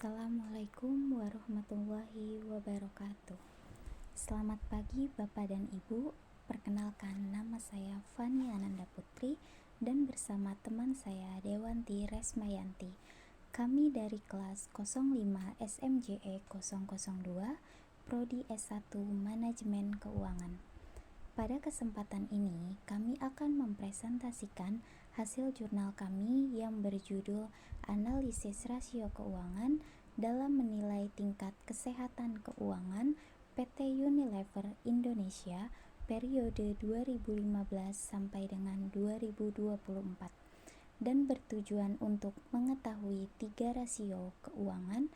Assalamualaikum warahmatullahi wabarakatuh. Selamat pagi Bapak dan Ibu. Perkenalkan, nama saya Fani Ananda Putri dan bersama teman saya Dewanti Resmayanti. Kami dari kelas 05 SMJE 002 Prodi S1 Manajemen Keuangan. Pada kesempatan ini, kami akan mempresentasikan hasil jurnal kami yang berjudul Analisis Rasio Keuangan dalam menilai tingkat kesehatan keuangan PT Unilever Indonesia periode 2015 sampai dengan 2024 dan bertujuan untuk mengetahui 3 rasio keuangan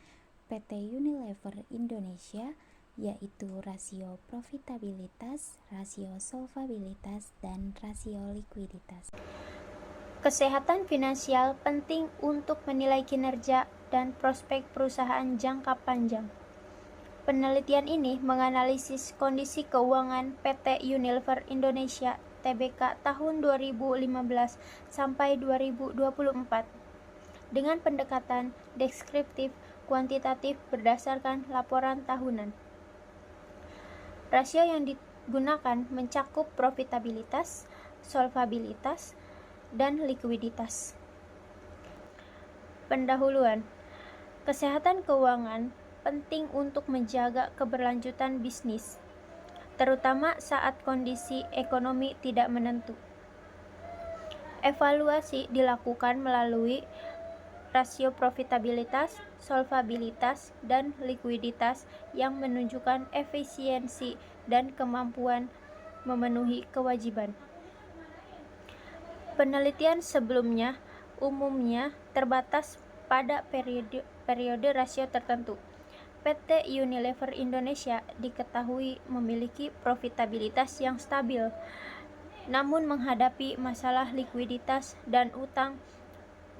PT Unilever Indonesia, yaitu rasio profitabilitas, rasio solvabilitas, dan rasio likuiditas. Kesehatan finansial penting untuk menilai kinerja dan prospek perusahaan jangka panjang. Penelitian ini menganalisis kondisi keuangan PT Unilever Indonesia Tbk tahun 2015 sampai 2024 dengan pendekatan deskriptif kuantitatif berdasarkan laporan tahunan. Rasio yang digunakan mencakup profitabilitas, solvabilitas, dan likuiditas. Pendahuluan. Kesehatan keuangan penting untuk menjaga keberlanjutan bisnis, terutama saat kondisi ekonomi tidak menentu. Evaluasi dilakukan melalui rasio profitabilitas, solvabilitas, dan likuiditas yang menunjukkan efisiensi dan kemampuan memenuhi kewajiban. Penelitian sebelumnya umumnya terbatas pada periode rasio tertentu. PT Unilever Indonesia diketahui memiliki profitabilitas yang stabil, namun menghadapi masalah likuiditas dan utang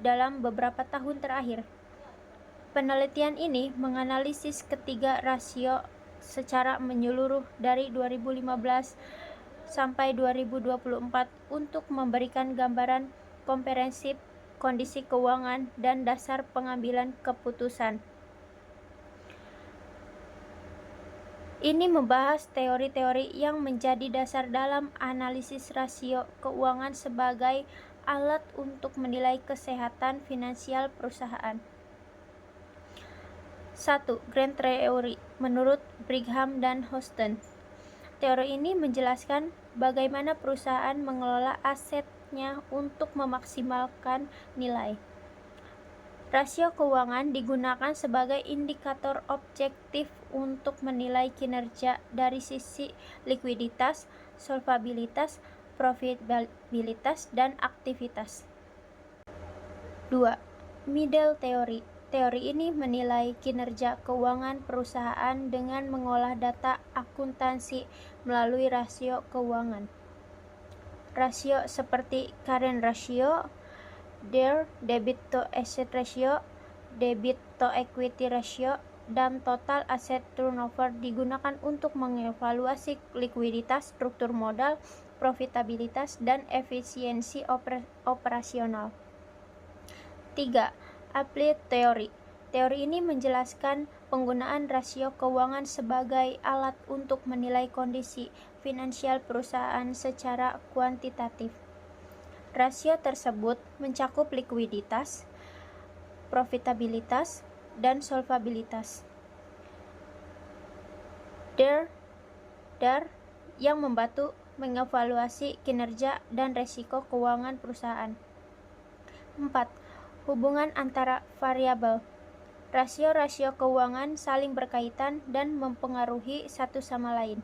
dalam beberapa tahun terakhir. Penelitian ini menganalisis ketiga rasio secara menyeluruh dari 2015 sampai 2024 untuk memberikan gambaran komprehensif kondisi keuangan dan dasar pengambilan keputusan. Ini membahas teori-teori yang menjadi dasar dalam analisis rasio keuangan sebagai alat untuk menilai kesehatan finansial perusahaan. 1. Grand Theory menurut Brigham dan Houston. Teori ini menjelaskan bagaimana perusahaan mengelola asetnya untuk memaksimalkan nilai. Rasio keuangan digunakan sebagai indikator objektif untuk menilai kinerja dari sisi likuiditas, solvabilitas, profitabilitas, dan aktivitas. 2. Middle Theory. Teori ini menilai kinerja keuangan perusahaan dengan mengolah data akuntansi melalui rasio keuangan. Rasio seperti current ratio, DER, debit to asset ratio, debit to equity ratio, dan total asset turnover digunakan untuk mengevaluasi likuiditas, struktur modal, profitabilitas, dan efisiensi operasional. 3. Applied Theory. Teori ini menjelaskan penggunaan rasio keuangan sebagai alat untuk menilai kondisi finansial perusahaan secara kuantitatif. Rasio tersebut mencakup likuiditas, profitabilitas, dan solvabilitas. DER yang membantu mengevaluasi kinerja dan risiko keuangan perusahaan. 4. Hubungan antara variabel. Rasio-rasio keuangan saling berkaitan dan mempengaruhi satu sama lain.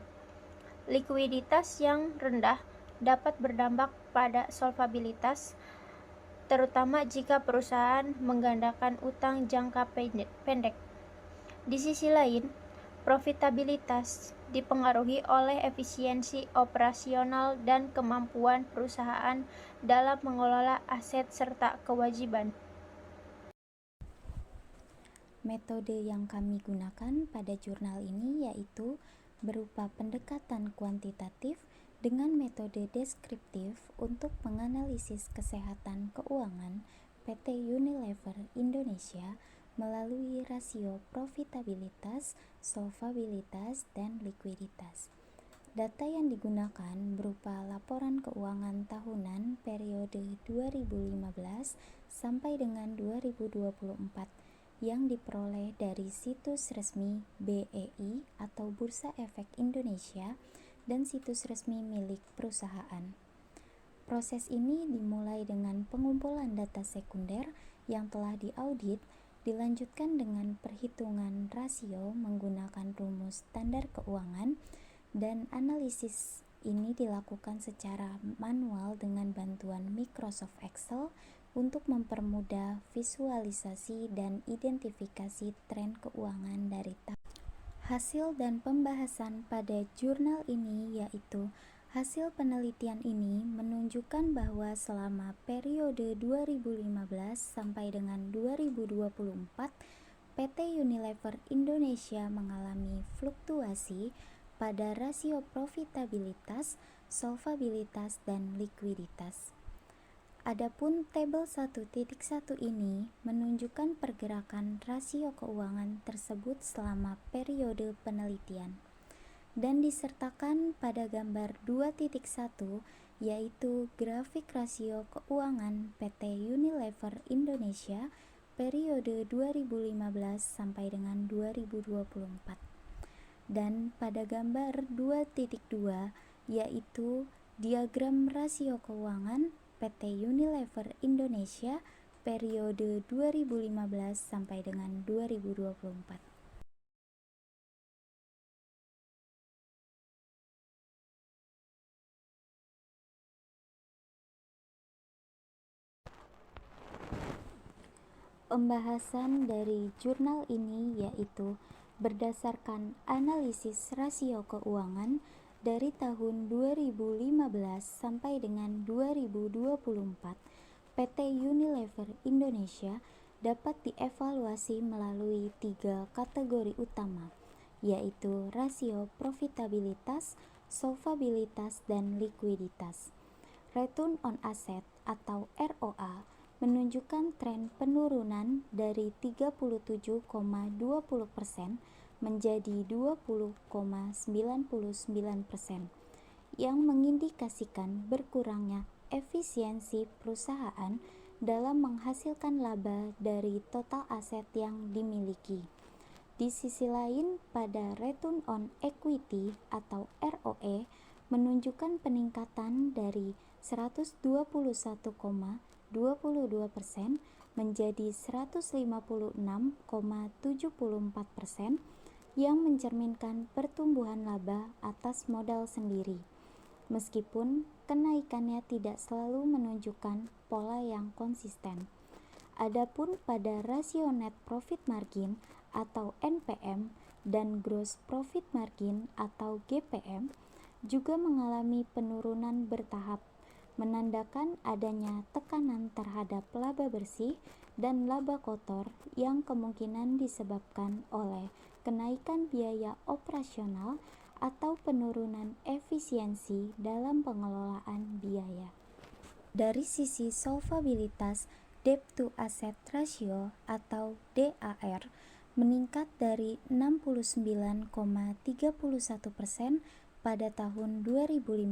Likuiditas yang rendah dapat berdampak pada solvabilitas, terutama jika perusahaan menggandakan utang jangka pendek. Di sisi lain, profitabilitas dipengaruhi oleh efisiensi operasional dan kemampuan perusahaan dalam mengelola aset serta kewajiban. Metode yang kami gunakan pada jurnal ini yaitu berupa pendekatan kuantitatif dengan metode deskriptif untuk menganalisis kesehatan keuangan PT Unilever Indonesia melalui rasio profitabilitas, solvabilitas, dan likuiditas. Data yang digunakan berupa laporan keuangan tahunan periode 2015 sampai dengan 2024 yang diperoleh dari situs resmi BEI atau Bursa Efek Indonesia dan situs resmi milik perusahaan. Proses ini dimulai dengan pengumpulan data sekunder yang telah diaudit, dilanjutkan dengan perhitungan rasio menggunakan rumus standar keuangan, dan analisis ini dilakukan secara manual dengan bantuan Microsoft Excel untuk mempermudah visualisasi dan identifikasi tren keuangan dari hasil dan pembahasan pada jurnal ini yaitu hasil penelitian ini menunjukkan bahwa selama periode 2015 sampai dengan 2024 PT Unilever Indonesia mengalami fluktuasi pada rasio profitabilitas, solvabilitas, dan likuiditas. Adapun tabel 1.1 ini menunjukkan pergerakan rasio keuangan tersebut selama periode penelitian dan disertakan pada gambar 2.1 yaitu grafik rasio keuangan PT Unilever Indonesia periode 2015 sampai dengan 2024. Dan pada gambar 2.2 yaitu diagram rasio keuangan PT Unilever Indonesia periode 2015 sampai dengan 2024. Pembahasan dari jurnal ini yaitu berdasarkan analisis rasio keuangan dari tahun 2015 sampai dengan 2024, PT Unilever Indonesia dapat dievaluasi melalui 3 kategori utama, yaitu rasio profitabilitas, solvabilitas, dan likuiditas. Return on Asset atau ROA menunjukkan tren penurunan dari 37,20% menjadi 20,99% yang mengindikasikan berkurangnya efisiensi perusahaan dalam menghasilkan laba dari total aset yang dimiliki. Di sisi lain, pada Return on Equity atau ROE menunjukkan peningkatan dari 121,22% menjadi 156,74% yang mencerminkan pertumbuhan laba atas modal sendiri. Meskipun kenaikannya tidak selalu menunjukkan pola yang konsisten. Adapun pada rasio net profit margin atau NPM dan gross profit margin atau GPM juga mengalami penurunan bertahap, menandakan adanya tekanan terhadap laba bersih dan laba kotor yang kemungkinan disebabkan oleh kenaikan biaya operasional atau penurunan efisiensi dalam pengelolaan biaya. Dari sisi solvabilitas, debt to asset ratio atau DAR meningkat dari 69,31% pada tahun 2015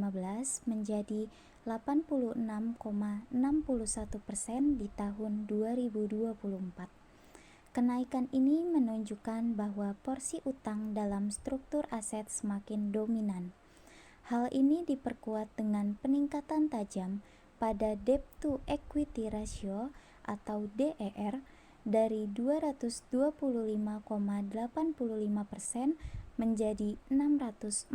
menjadi 86,61% di tahun 2024. Kenaikan ini menunjukkan bahwa porsi utang dalam struktur aset semakin dominan. Hal ini diperkuat dengan peningkatan tajam pada debt to equity ratio atau DER dari 225,85% menjadi 646,59%,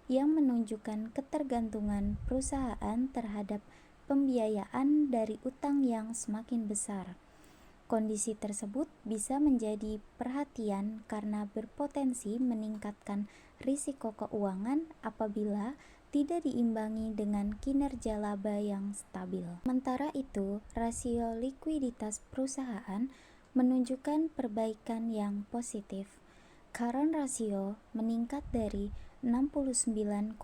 yang menunjukkan ketergantungan perusahaan terhadap pembiayaan dari utang yang semakin besar. Kondisi tersebut bisa menjadi perhatian karena berpotensi meningkatkan risiko keuangan apabila tidak diimbangi dengan kinerja laba yang stabil. Sementara itu, rasio likuiditas perusahaan menunjukkan perbaikan yang positif. Current ratio meningkat dari 69,31%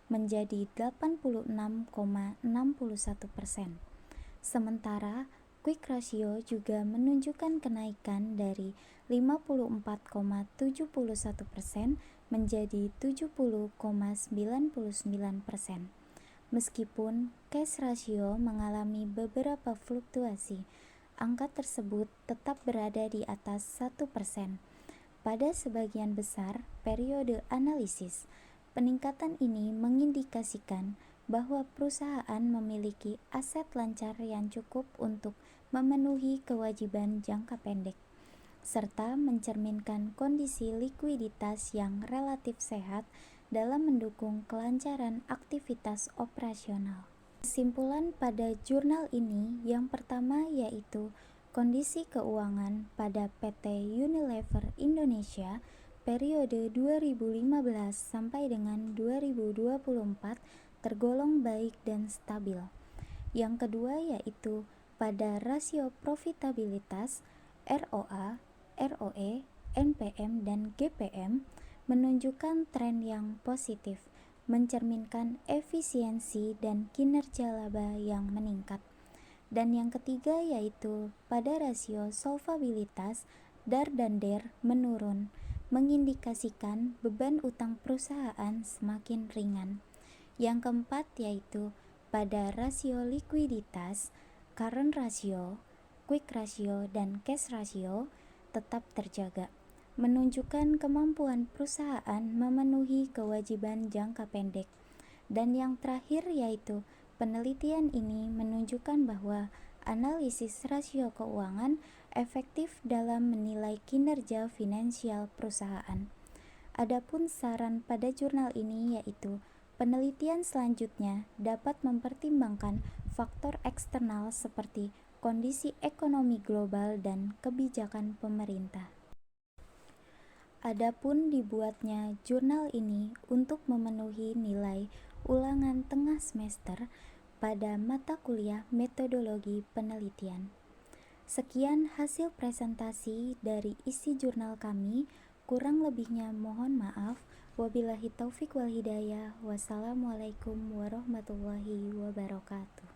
menjadi 86,61%. Sementara quick ratio juga menunjukkan kenaikan dari 54,71% menjadi 70,99%. Meskipun cash ratio mengalami beberapa fluktuasi, angka tersebut tetap berada di atas 1%. Pada sebagian besar periode analisis, peningkatan ini mengindikasikan bahwa perusahaan memiliki aset lancar yang cukup untuk memenuhi kewajiban jangka pendek, serta mencerminkan kondisi likuiditas yang relatif sehat dalam mendukung kelancaran aktivitas operasional. Kesimpulan pada jurnal ini yang pertama yaitu kondisi keuangan pada PT Unilever Indonesia periode 2015 sampai dengan 2024 tergolong baik dan stabil. Yang kedua yaitu pada rasio profitabilitas ROA, ROE, NPM, dan GPM menunjukkan tren yang positif, mencerminkan efisiensi dan kinerja laba yang meningkat. Dan yang ketiga yaitu pada rasio solvabilitas DAR dan DER menurun, mengindikasikan beban utang perusahaan semakin ringan. Yang keempat yaitu pada rasio likuiditas, current ratio, quick ratio, dan cash ratio tetap terjaga, menunjukkan kemampuan perusahaan memenuhi kewajiban jangka pendek. Dan yang terakhir yaitu penelitian ini menunjukkan bahwa analisis rasio keuangan efektif dalam menilai kinerja finansial perusahaan. Adapun saran pada jurnal ini yaitu penelitian selanjutnya dapat mempertimbangkan faktor eksternal seperti kondisi ekonomi global dan kebijakan pemerintah. Adapun dibuatnya jurnal ini untuk memenuhi nilai ulangan tengah semester pada mata kuliah metodologi penelitian. Sekian hasil presentasi dari isi jurnal kami, kurang lebihnya mohon maaf. Wabillahi taufik wal hidayah. Wassalamualaikum warahmatullahi wabarakatuh.